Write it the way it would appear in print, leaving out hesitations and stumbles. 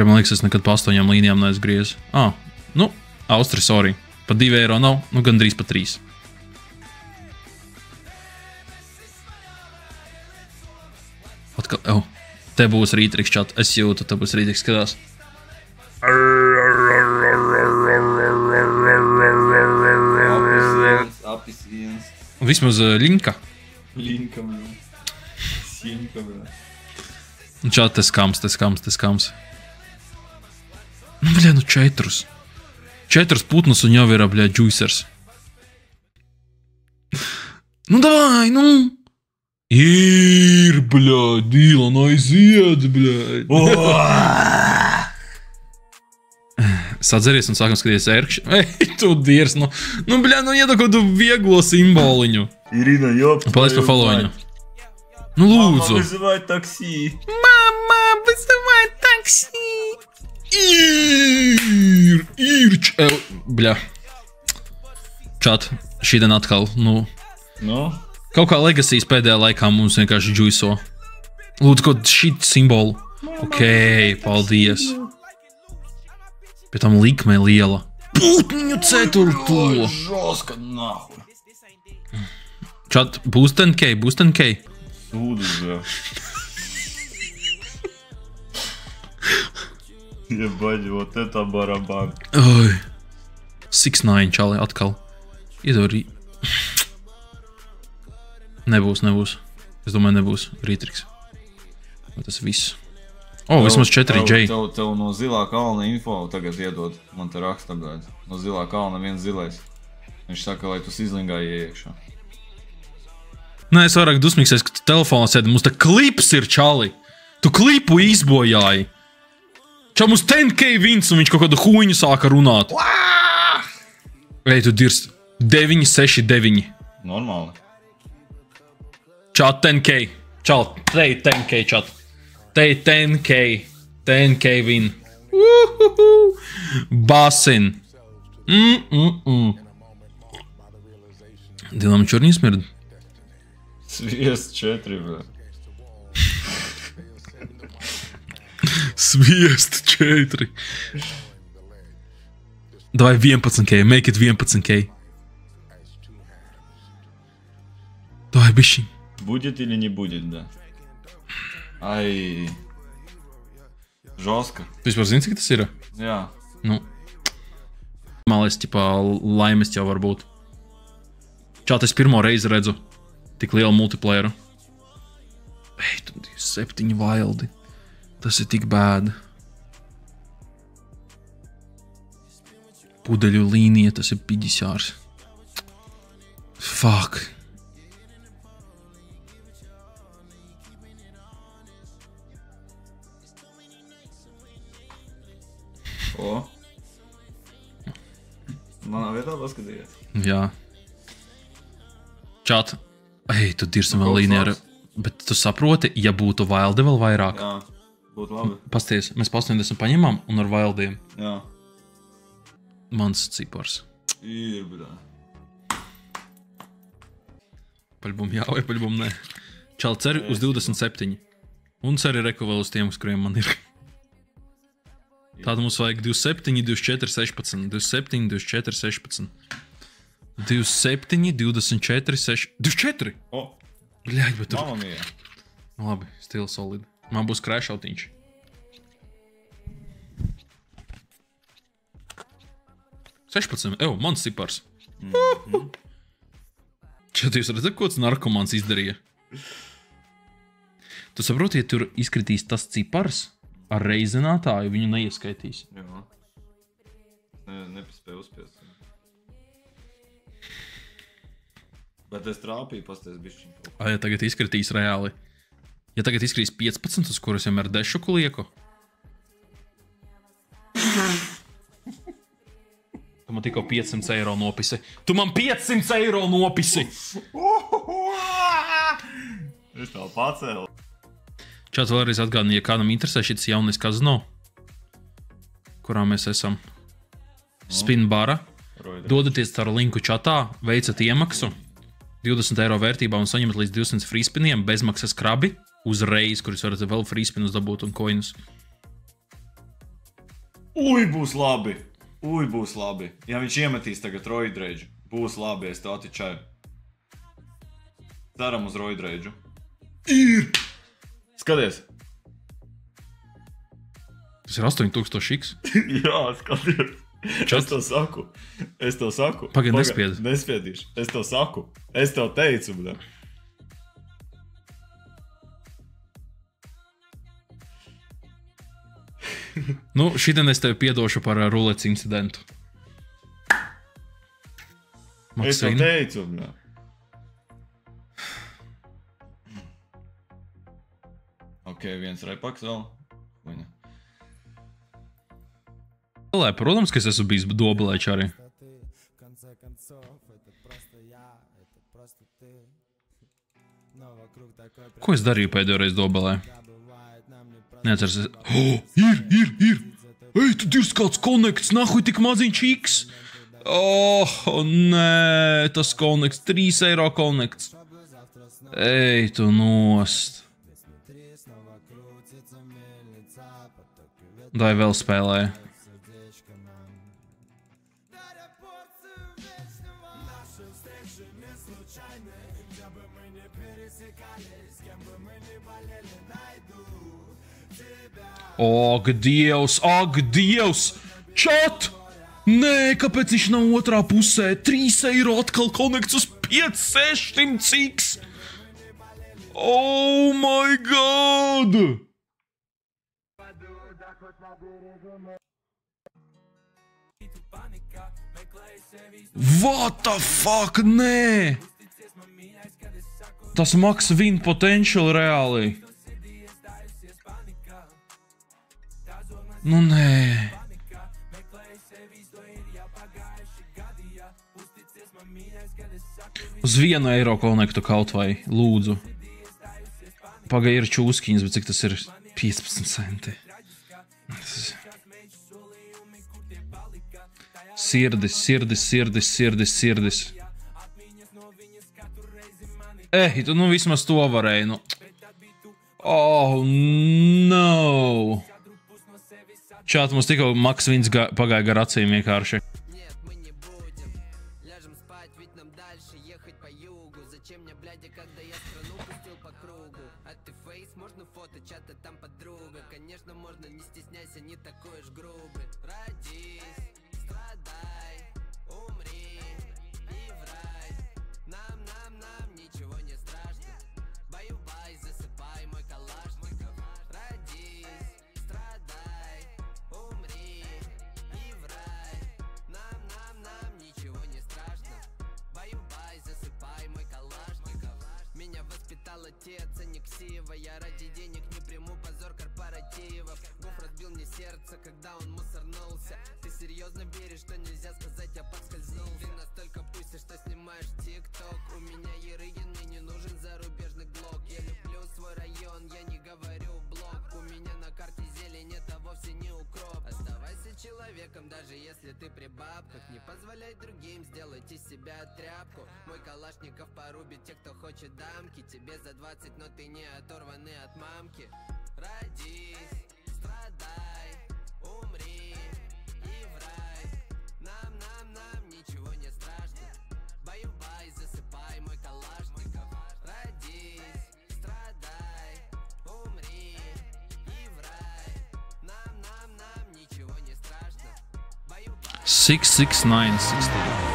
Bļa, man liekas, es nekad pa 8 līnijām neesgriezu. Nu, Austri, sorry. Pa 2 eiro nav, nu gandrīz pa 3. Atkal, te būs rītriks čat. Es jūtu, te būs rītriks skatās. Apelsīns. Vismaz Linka. Linka, man. Sinka, man. Čat, te skams. Nu, bļa, nu 4. 4 putnus un jau ir, bļa, juicers. Nu, davai, nu! Ir, bļa, Dīlan, aiziet, bļa. Sadzeries un sākam skatīties ērkšķi. Ej, tu diers, nu, bļa, nu iedod kādu vieglo simboliņu. Irina, jop. Paldies par followingu. Nu, lūdzu. Mama, vizivai taksī. Mama, vizivai taksī. Bļa. Čat, šīdien atkal, nu. Nu? Kaut kā Legacy's pēdējā laikā mums vienkārši džuiso. Lūdzu, kaut šit simbolu. Ok, paldies. Pie tam likme liela. Putniņu ceturto. Žoska, nahuj. Čat, būs 10K. Sūdus, jā. Jebać, вот это барабан. Oi. 6-9 čali atkal. Iedod rī... Nebūs. Es domāju, nebūs rītriks. Vai tas viss? Vismaz 4J. Tev no zilā kalna info tagad iedod. Man te raksta tagad. No zilā kalna viens zilais. Viņš saka, lai tu izlingāji iekšā. Nē, es vairāk dusmīgs, ka tu telefonā sēdi. Mums te klips ir, čali. Tu klipu izbojāji. Čau, mums 10K vins, un viņš kaut kādu huņu sāka runāt. Ej, tu dirst. 969. Normāli. Čat, 10K. Čau, te 10K, čat. Te 10K. 10K vin. Basin. Dilam čurnī smird. Sviest 4, bļa. Sviest 4. Давай 11K, make it 11K. Давай, bišķiņ. Будет или не будет, да? Ai. Žoska. Tu vispār zini, cik tas ir? Jā. Nu. Malēs, ķipā, laimes jau var būt. Čāt, es pirmo reizi redzu tik lielu multiplayeru. Ej, tu 7 wildi. Tas ir tik bēda. Pudeļu līnija, tas ir 50. Fuck. O. Manā vietā paskatījies. Jā. Čāt. Ej, tu dirsim vēl līnija ar... Bet tu saproti, ja būtu wildi vēl vairāk. Jā, būtu labi. Pasties, mēs pa 80 paņemam un ar wildiem. Jā. Mans cipars. Ir, bļā. Paļbum jā vai paļbum nē. Čal ceri uz 27. Un ceri reku vēl uz tiem, uz kuriem man ir. Tāda mums vajag 27, 24, 16. 27, 24, 16. 27, 24, 6... 24! O! Bļaļ, bet tur... Mamma mia. Labi, stila solid. Man būs crashoutiņš. Mans cipars. Čat, jūs redzat, ko tas narkomāns izdarīja? Tu saproti, ja tur izkritīs tas cipars ar reizinātāju, viņu neieskaitīs. Jā. Nepaspēju uzspiest. Bet es trāpīju, pasties bišķiņ. Ja tagad izkritīs reāli. Ja tagad izkritīs 15, uz kuras vienmēr dešuku lieku. Tu man tikko 500 eiro nopisi. Tu man 500 eiro nopisi! Es tā pacēlu. Čāt vēlreiz atgādini, ja kādam interesē šis jaunais kazino, kurā mēs esam. Spin bara. Dodaties ar linku čatā, veicat iemaksu. 20 eiro vērtībā un saņemat līdz 200 freespiniem, bezmaksas krabi, uzreiz, kurus varat vēl freespinus dabūt un coinus. Uj, būs labi. Uj, būs labi. Ja viņš iemetīs tagad roidreidžu, būs labi, es tev attičāju. Ceram uz roidreidžu. Ir! Skaties. Tas ir 8000x. Jā, skaties. Es tev saku. Pagaid, nespied. Nespiedīšu. Es tev saku. Es tev teicu, bļa. Nu, šitien es tevi piedošu par rulets incidentu. Es tev teicu, bļa. Ok, viens repaks vēl. Viņa. Protams, ka es esmu bijis dobelēč arī. Ko es darīju pēdējo reizi dobelē? Neatceros. Ir! Ej, tu dirz kāds konekts, nahuj tik maziņš X! Oh, nē, tas konekts, 3 eiro konekts. Ej, tu nost. Dai vēl spēlēju. Ak, Dievs! Čat! Nē, kāpēc viņš nav otrā pusē? 3 eiro atkal konekts uz 500 X! Oh my god! What the fuck, nē! Tas max win potential reāli. Nu nē. Uz 1 eiro konektu kaut vai, lūdzu. Pagai ir čūskiņas, bet cik tas ir? 15 centi. Sirdis. Tu nu vismaz to varēji, nu. Oh, no. Čāt, mums tikko Max Vins pagāja gar acīm vienkārši. Я ради денег не приму позор корпоративов. Гуф разбил мне сердце, когда он мусорнулся. Ты серьезно веришь, что нельзя сказать, я подскользнулся? Ты настолько пусть, что снимаешь тик-ток. У меня Ерыгин, мне не нужен зарубежный блог. Я люблю свой район, я не говорю блог. У меня на карте зелень, это вовсе не укроп. Оставайся человеком, даже если ты при бабках. Не позволяй другим сделать из себя тряпку. Мой Калашников порубит тех, кто хочет дамки. Тебе за 20, но ты не оторванный от мамки. Родись, страдай, умри и в рай. Нам ничего не страшно. Баю-бай, засыпай мой Калашников. Родись, страдай, умри и в рай. Нам ничего не страшно. Баю-бай. 66960.